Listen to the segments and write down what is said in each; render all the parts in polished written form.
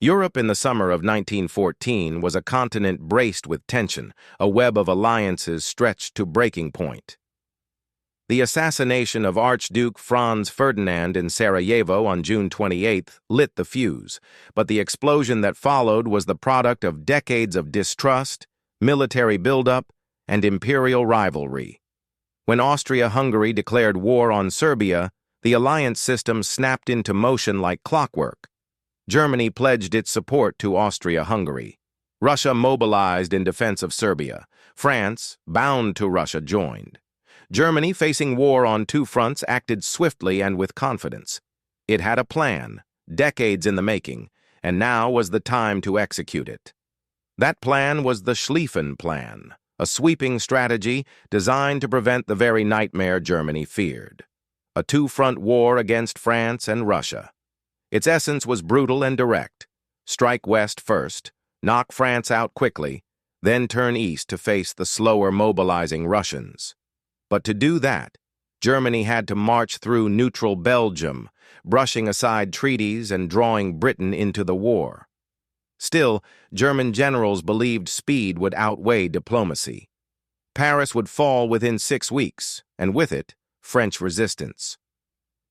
Europe in the summer of 1914 was a continent braced with tension, a web of alliances stretched to breaking point. The assassination of Archduke Franz Ferdinand in Sarajevo on June 28 lit the fuse, but the explosion that followed was the product of decades of distrust, military buildup, and imperial rivalry. When Austria-Hungary declared war on Serbia, the alliance system snapped into motion like clockwork. Germany pledged its support to Austria-Hungary. Russia mobilized in defense of Serbia. France, bound to Russia, joined. Germany, facing war on two fronts, acted swiftly and with confidence. It had a plan, decades in the making, and now was the time to execute it. That plan was the Schlieffen Plan, a sweeping strategy designed to prevent the very nightmare Germany feared. A two-front war against France and Russia. Its essence was brutal and direct. Strike west first, knock France out quickly, then turn east to face the slower mobilizing Russians. But to do that, Germany had to march through neutral Belgium, brushing aside treaties and drawing Britain into the war. Still, German generals believed speed would outweigh diplomacy. Paris would fall within 6 weeks, and with it, French resistance.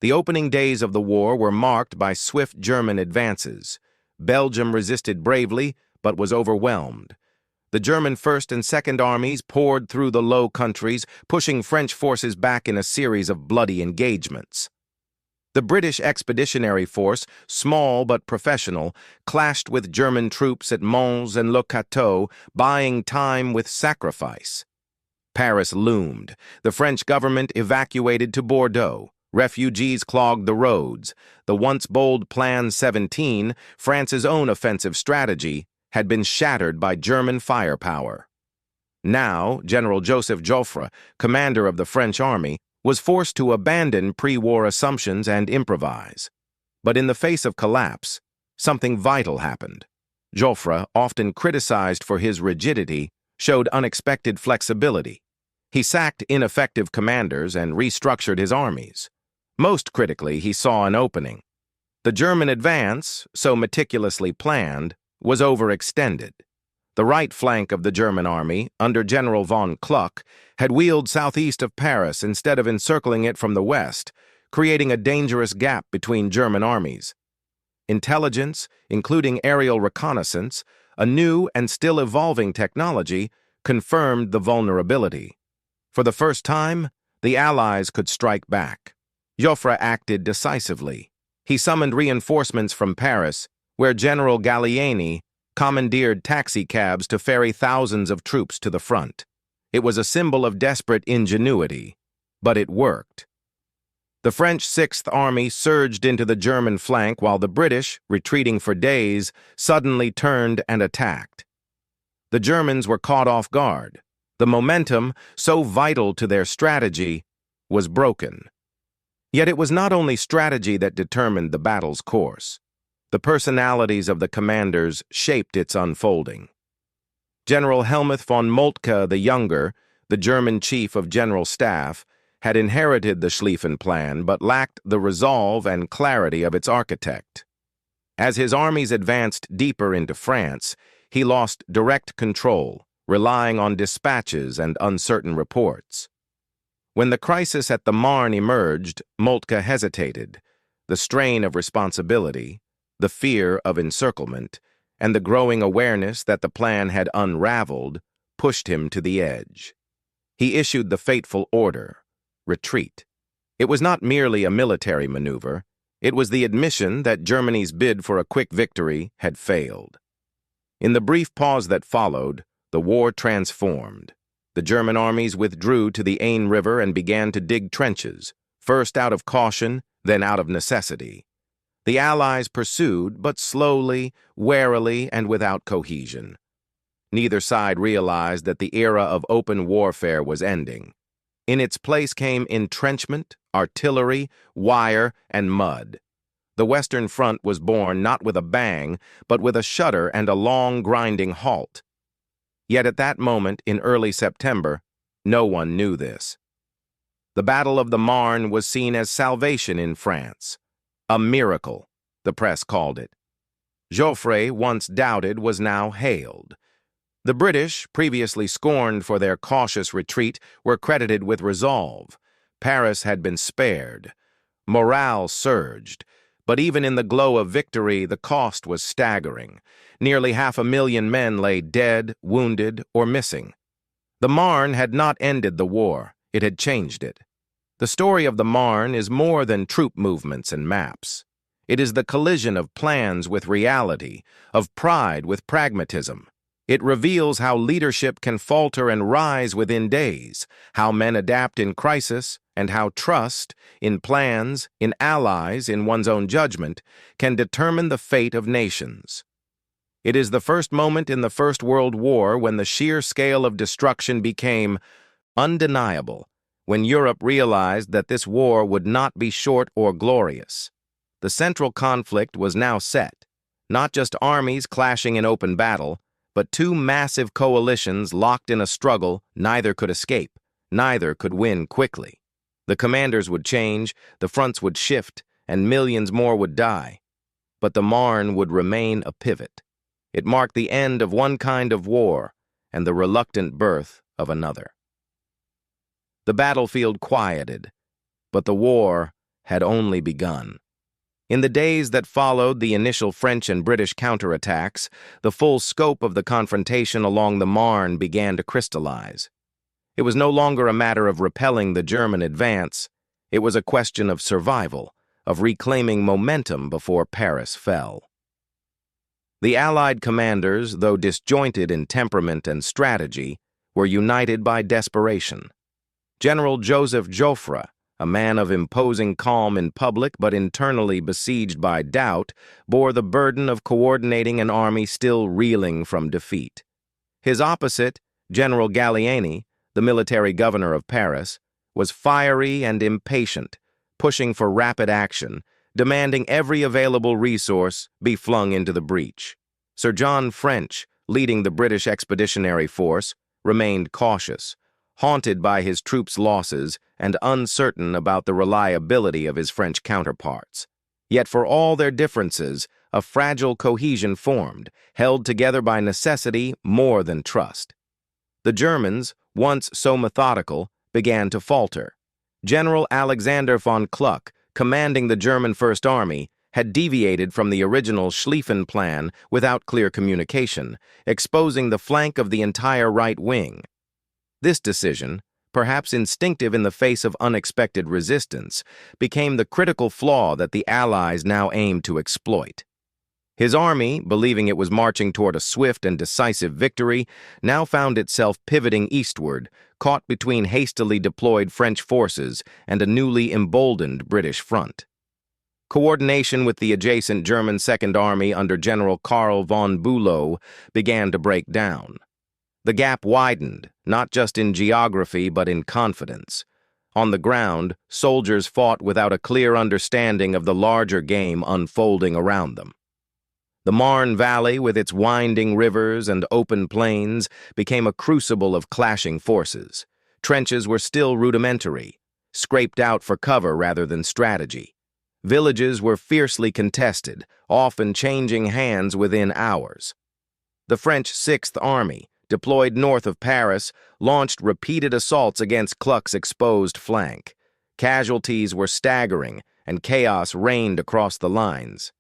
The opening days of the war were marked by swift German advances. Belgium resisted bravely, but was overwhelmed. The German First and Second Armies poured through the Low Countries, pushing French forces back in a series of bloody engagements. The British Expeditionary Force, small but professional, clashed with German troops at Mons and Le Cateau, buying time with sacrifice. Paris loomed. The French government evacuated to Bordeaux. Refugees clogged the roads. The once bold Plan 17, France's own offensive strategy, had been shattered by German firepower. Now, General Joseph Joffre, commander of the French army, was forced to abandon pre-war assumptions and improvise. But in the face of collapse, something vital happened. Joffre, often criticized for his rigidity, showed unexpected flexibility. He sacked ineffective commanders and restructured his armies. Most critically, he saw an opening. The German advance, so meticulously planned, was overextended. The right flank of the German army, under General von Kluck, had wheeled southeast of Paris instead of encircling it from the west, creating a dangerous gap between German armies. Intelligence, including aerial reconnaissance, a new and still evolving technology, confirmed the vulnerability. For the first time, the Allies could strike back. Joffre acted decisively. He summoned reinforcements from Paris, where General Gallieni commandeered taxicabs to ferry thousands of troops to the front. It was a symbol of desperate ingenuity, but it worked. The French Sixth Army surged into the German flank while the British, retreating for days, suddenly turned and attacked. The Germans were caught off guard. The momentum, so vital to their strategy, was broken. Yet it was not only strategy that determined the battle's course. The personalities of the commanders shaped its unfolding. General Helmuth von Moltke the Younger, the German chief of general staff, had inherited the Schlieffen Plan but lacked the resolve and clarity of its architect. As his armies advanced deeper into France, he lost direct control, relying on dispatches and uncertain reports. When the crisis at the Marne emerged, Moltke hesitated. The strain of responsibility, the fear of encirclement, and the growing awareness that the plan had unraveled pushed him to the edge. He issued the fateful order, retreat. It was not merely a military maneuver. It was the admission that Germany's bid for a quick victory had failed. In the brief pause that followed, the war transformed. The German armies withdrew to the Aisne River and began to dig trenches, first out of caution, then out of necessity. The Allies pursued, but slowly, warily, and without cohesion. Neither side realized that the era of open warfare was ending. In its place came entrenchment, artillery, wire, and mud. The Western Front was born not with a bang, but with a shudder and a long, grinding halt. Yet at that moment, in early September, no one knew this. The Battle of the Marne was seen as salvation in France. A miracle, the press called it. Joffre, once doubted, was now hailed. The British, previously scorned for their cautious retreat, were credited with resolve. Paris had been spared. Morale surged, but even in the glow of victory, the cost was staggering. Nearly 500,000 men lay dead, wounded, or missing. The Marne had not ended the war, it had changed it. The story of the Marne is more than troop movements and maps. It is the collision of plans with reality, of pride with pragmatism. It reveals how leadership can falter and rise within days, how men adapt in crisis, and how trust, in plans, in allies, in one's own judgment, can determine the fate of nations. It is the first moment in the First World War when the sheer scale of destruction became undeniable, when Europe realized that this war would not be short or glorious. The central conflict was now set, not just armies clashing in open battle, but two massive coalitions locked in a struggle neither could escape, neither could win quickly. The commanders would change, the fronts would shift, and millions more would die. But the Marne would remain a pivot. It marked the end of one kind of war and the reluctant birth of another. The battlefield quieted, but the war had only begun. In the days that followed the initial French and British counterattacks, the full scope of the confrontation along the Marne began to crystallize. It was no longer a matter of repelling the German advance. It was a question of survival, of reclaiming momentum before Paris fell. The Allied commanders, though disjointed in temperament and strategy, were united by desperation. General Joseph Joffre, a man of imposing calm in public but internally besieged by doubt, bore the burden of coordinating an army still reeling from defeat. His opposite, General Gallieni, the military governor of Paris, was fiery and impatient, pushing for rapid action, demanding every available resource be flung into the breach. Sir John French, leading the British Expeditionary Force, remained cautious, haunted by his troops' losses and uncertain about the reliability of his French counterparts. Yet for all their differences, a fragile cohesion formed, held together by necessity more than trust. The Germans, once so methodical, began to falter. General Alexander von Kluck, commanding the German First Army, had deviated from the original Schlieffen plan without clear communication, exposing the flank of the entire right wing. This decision, perhaps instinctive in the face of unexpected resistance, became the critical flaw that the Allies now aimed to exploit. His army, believing it was marching toward a swift and decisive victory, now found itself pivoting eastward, caught between hastily deployed French forces and a newly emboldened British front. Coordination with the adjacent German Second Army under General Karl von Bülow began to break down. The gap widened, not just in geography but in confidence. On the ground, soldiers fought without a clear understanding of the larger game unfolding around them. The Marne Valley, with its winding rivers and open plains, became a crucible of clashing forces. Trenches were still rudimentary, scraped out for cover rather than strategy. Villages were fiercely contested, often changing hands within hours. The French Sixth Army, deployed north of Paris, launched repeated assaults against Kluck's exposed flank. Casualties were staggering, and chaos reigned across the lines.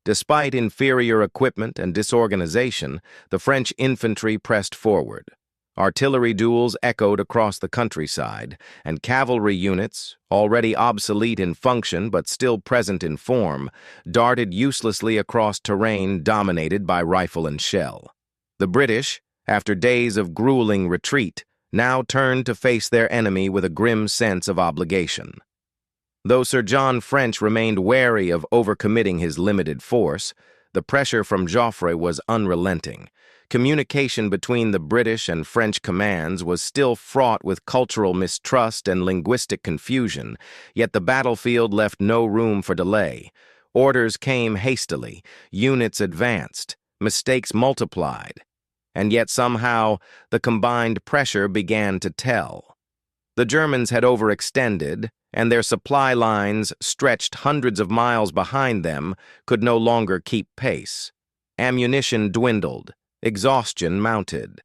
Despite inferior equipment and disorganization, the French infantry pressed forward. Artillery duels echoed across the countryside, and cavalry units, already obsolete in function but still present in form, darted uselessly across terrain dominated by rifle and shell. The British, after days of grueling retreat, now turned to face their enemy with a grim sense of obligation. Though Sir John French remained wary of overcommitting his limited force, the pressure from Joffre was unrelenting. Communication between the British and French commands was still fraught with cultural mistrust and linguistic confusion, yet the battlefield left no room for delay. Orders came hastily, units advanced, mistakes multiplied, and yet somehow the combined pressure began to tell. The Germans had overextended, and their supply lines, stretched hundreds of miles behind them, could no longer keep pace. Ammunition dwindled. Exhaustion mounted.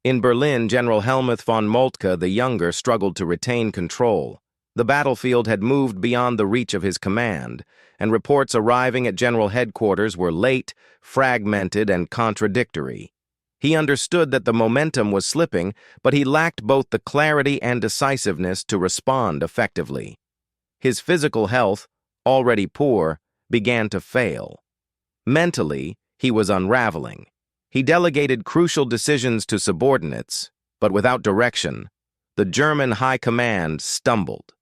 In Berlin, General Helmuth von Moltke the Younger struggled to retain control. The battlefield had moved beyond the reach of his command, and reports arriving at General Headquarters were late, fragmented, and contradictory. He understood that the momentum was slipping, but he lacked both the clarity and decisiveness to respond effectively. His physical health, already poor, began to fail. Mentally, he was unraveling. He delegated crucial decisions to subordinates, but without direction, the German high command stumbled.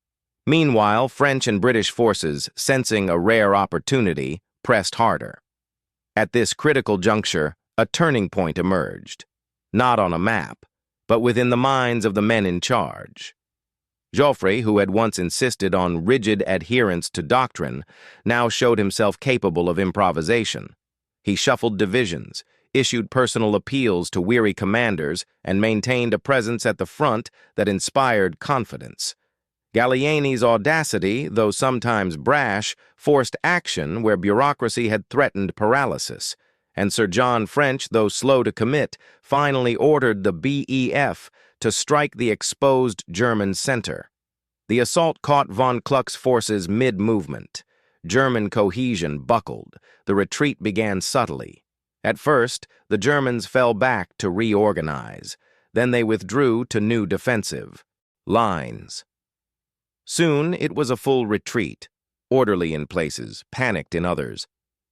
Meanwhile, French and British forces, sensing a rare opportunity, pressed harder. At this critical juncture, a turning point emerged, not on a map, but within the minds of the men in charge. Joffre, who had once insisted on rigid adherence to doctrine, now showed himself capable of improvisation. He shuffled divisions, issued personal appeals to weary commanders, and maintained a presence at the front that inspired confidence. Gallieni's audacity, though sometimes brash, forced action where bureaucracy had threatened paralysis, and Sir John French, though slow to commit, finally ordered the BEF to strike the exposed German center. The assault caught von Kluck's forces mid-movement. German cohesion buckled. The retreat began subtly. At first, the Germans fell back to reorganize. Then they withdrew to new defensive lines. Soon, it was a full retreat, orderly in places, panicked in others.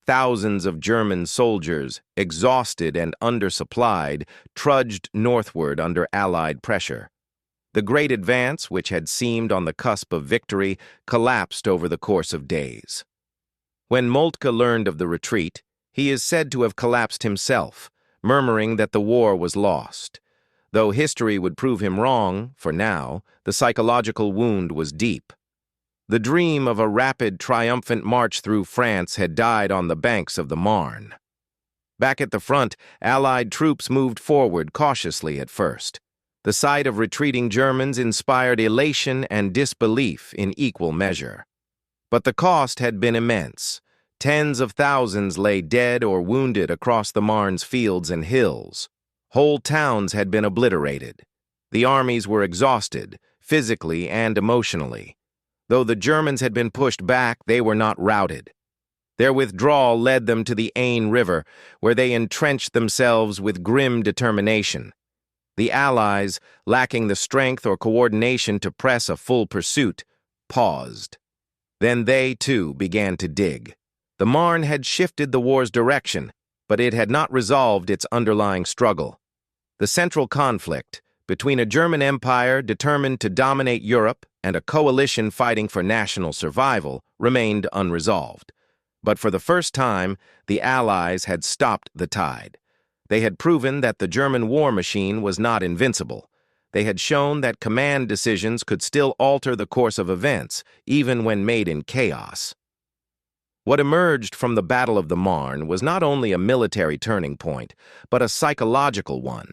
Thousands of German soldiers, exhausted and undersupplied, trudged northward under Allied pressure. The great advance, which had seemed on the cusp of victory, collapsed over the course of days. When Moltke learned of the retreat, he is said to have collapsed himself, murmuring that the war was lost. Though history would prove him wrong, for now, the psychological wound was deep. The dream of a rapid, triumphant march through France had died on the banks of the Marne. Back at the front, Allied troops moved forward cautiously at first. The sight of retreating Germans inspired elation and disbelief in equal measure. But the cost had been immense. Tens of thousands lay dead or wounded across the Marne's fields and hills. Whole towns had been obliterated. The armies were exhausted, physically and emotionally. Though the Germans had been pushed back, they were not routed. Their withdrawal led them to the Aisne River, where they entrenched themselves with grim determination. The Allies, lacking the strength or coordination to press a full pursuit, paused. Then they, too, began to dig. The Marne had shifted the war's direction, but it had not resolved its underlying struggle. The central conflict, between a German empire determined to dominate Europe and a coalition fighting for national survival, remained unresolved. But for the first time, the Allies had stopped the tide. They had proven that the German war machine was not invincible. They had shown that command decisions could still alter the course of events, even when made in chaos. What emerged from the Battle of the Marne was not only a military turning point, but a psychological one.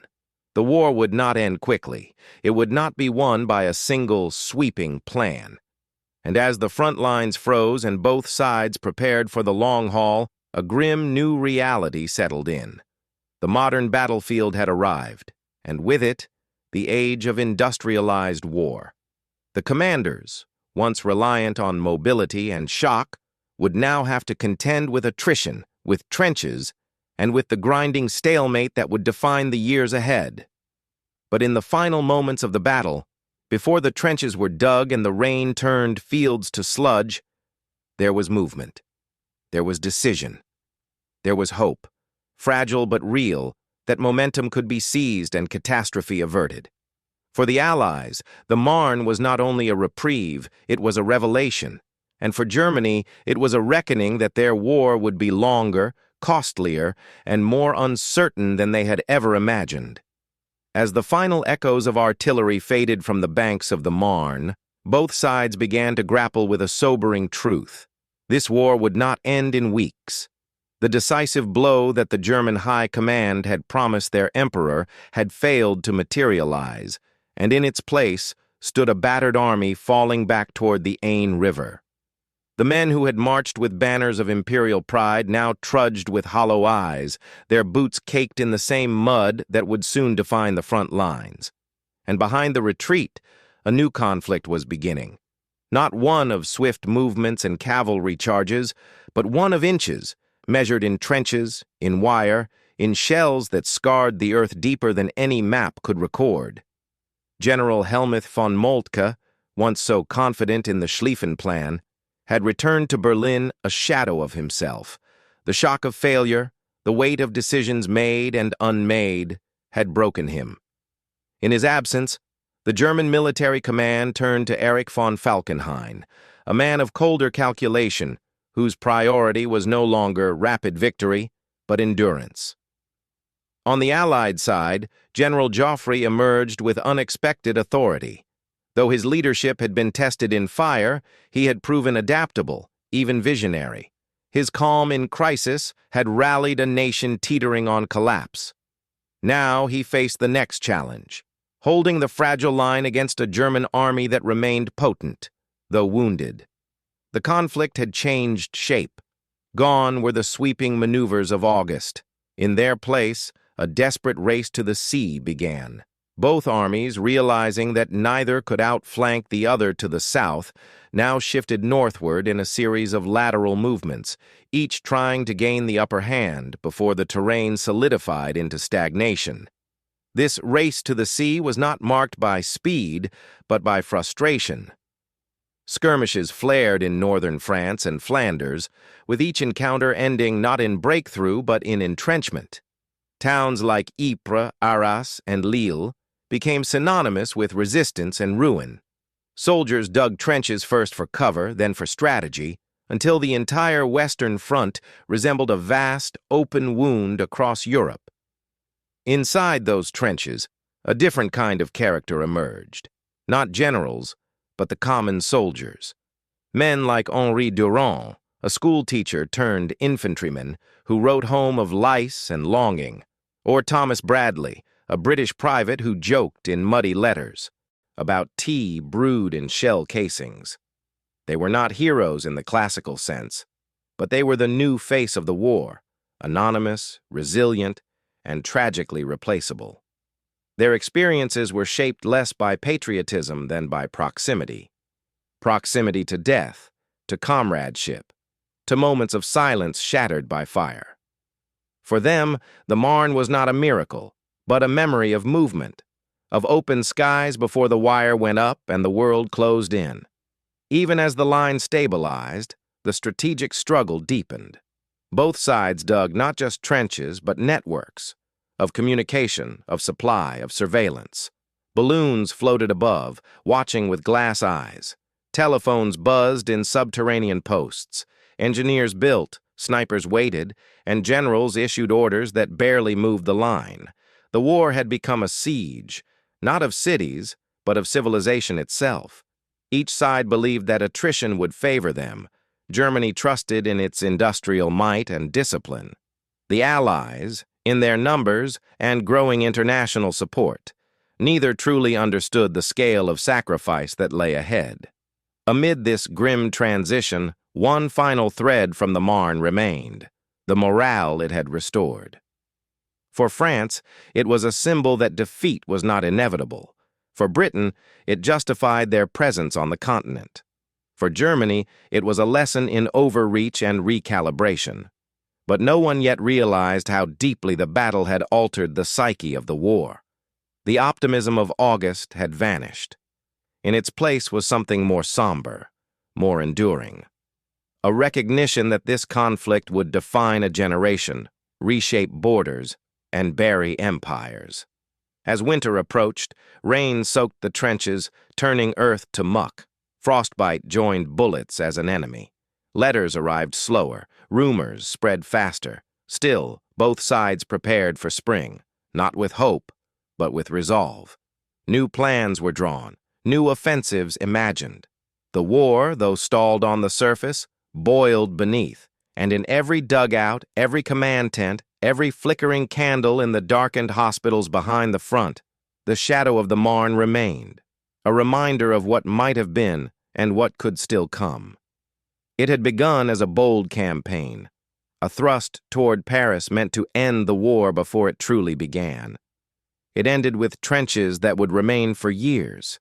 The war would not end quickly. It would not be won by a single, sweeping plan. And as the front lines froze and both sides prepared for the long haul, a grim new reality settled in. The modern battlefield had arrived, and with it, the age of industrialized war. The commanders, once reliant on mobility and shock, would now have to contend with attrition, with trenches, and with the grinding stalemate that would define the years ahead. But in the final moments of the battle, before the trenches were dug and the rain turned fields to sludge, there was movement. There was decision. There was hope, fragile but real, that momentum could be seized and catastrophe averted. For the Allies, the Marne was not only a reprieve, it was a revelation. And for Germany, it was a reckoning that their war would be longer, costlier, and more uncertain than they had ever imagined. As the final echoes of artillery faded from the banks of the Marne, both sides began to grapple with a sobering truth. This war would not end in weeks. The decisive blow that the German high command had promised their emperor had failed to materialize, and in its place stood a battered army falling back toward the Aisne River. The men who had marched with banners of imperial pride now trudged with hollow eyes, their boots caked in the same mud that would soon define the front lines. And behind the retreat, a new conflict was beginning. Not one of swift movements and cavalry charges, but one of inches, measured in trenches, in wire, in shells that scarred the earth deeper than any map could record. General Helmuth von Moltke, once so confident in the Schlieffen Plan, had returned to Berlin a shadow of himself. The shock of failure, the weight of decisions made and unmade, had broken him. In his absence, the German military command turned to Erich von Falkenhayn, a man of colder calculation, whose priority was no longer rapid victory, but endurance. On the Allied side, General Joffre emerged with unexpected authority. Though his leadership had been tested in fire, he had proven adaptable, even visionary. His calm in crisis had rallied a nation teetering on collapse. Now he faced the next challenge, holding the fragile line against a German army that remained potent, though wounded. The conflict had changed shape. Gone were the sweeping maneuvers of August. In their place, a desperate race to the sea began. Both armies, realizing that neither could outflank the other to the south, now shifted northward in a series of lateral movements, each trying to gain the upper hand before the terrain solidified into stagnation. This race to the sea was not marked by speed, but by frustration. Skirmishes flared in northern France and Flanders, with each encounter ending not in breakthrough but in entrenchment. Towns like Ypres, Arras, and Lille became synonymous with resistance and ruin. Soldiers dug trenches first for cover, then for strategy, until the entire Western Front resembled a vast, open wound across Europe. Inside those trenches, a different kind of character emerged. Not generals, but the common soldiers. Men like Henri Durand, a schoolteacher turned infantryman who wrote home of lice and longing, or Thomas Bradley, a British private who joked in muddy letters about tea brewed in shell casings. They were not heroes in the classical sense, but they were the new face of the war, anonymous, resilient, and tragically replaceable. Their experiences were shaped less by patriotism than by proximity. Proximity to death, to comradeship, to moments of silence shattered by fire. For them, the Marne was not a miracle, but a memory of movement, of open skies before the wire went up and the world closed in. Even as the line stabilized, the strategic struggle deepened. Both sides dug not just trenches, but networks, of communication, of supply, of surveillance. Balloons floated above, watching with glass eyes. Telephones buzzed in subterranean posts. Engineers built, snipers waited, and generals issued orders that barely moved the line. The war had become a siege, not of cities, but of civilization itself. Each side believed that attrition would favor them. Germany trusted in its industrial might and discipline. The Allies, in their numbers and growing international support, neither truly understood the scale of sacrifice that lay ahead. Amid this grim transition, one final thread from the Marne remained, the morale it had restored. For France, it was a symbol that defeat was not inevitable. For Britain, it justified their presence on the continent. For Germany, it was a lesson in overreach and recalibration. But no one yet realized how deeply the battle had altered the psyche of the war. The optimism of August had vanished. In its place was something more somber, more enduring. A recognition that this conflict would define a generation, reshape borders, and bury empires. As winter approached, rain soaked the trenches, turning earth to muck. Frostbite joined bullets as an enemy. Letters arrived slower, rumors spread faster. Still, both sides prepared for spring, not with hope, but with resolve. New plans were drawn, new offensives imagined. The war, though stalled on the surface, boiled beneath, and in every dugout, every command tent, every flickering candle in the darkened hospitals behind the front, the shadow of the Marne remained, a reminder of what might have been and what could still come. It had begun as a bold campaign, a thrust toward Paris meant to end the war before it truly began. It ended with trenches that would remain for years,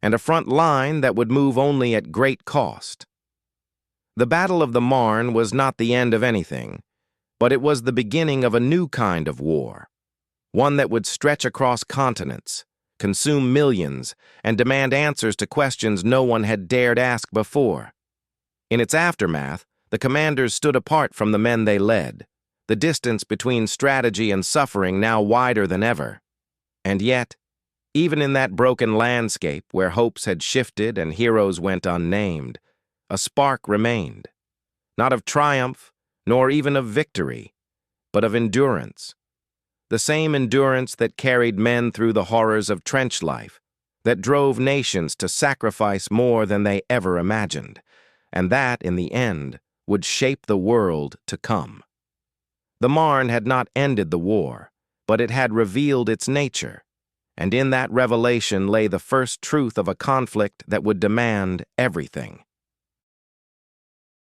and a front line that would move only at great cost. The Battle of the Marne was not the end of anything, but it was the beginning of a new kind of war, one that would stretch across continents, consume millions, and demand answers to questions no one had dared ask before. In its aftermath, the commanders stood apart from the men they led, the distance between strategy and suffering now wider than ever. And yet, even in that broken landscape where hopes had shifted and heroes went unnamed, a spark remained, not of triumph, nor even of victory, but of endurance. The same endurance that carried men through the horrors of trench life, that drove nations to sacrifice more than they ever imagined, and that, in the end, would shape the world to come. The Marne had not ended the war, but it had revealed its nature, and in that revelation lay the first truth of a conflict that would demand everything.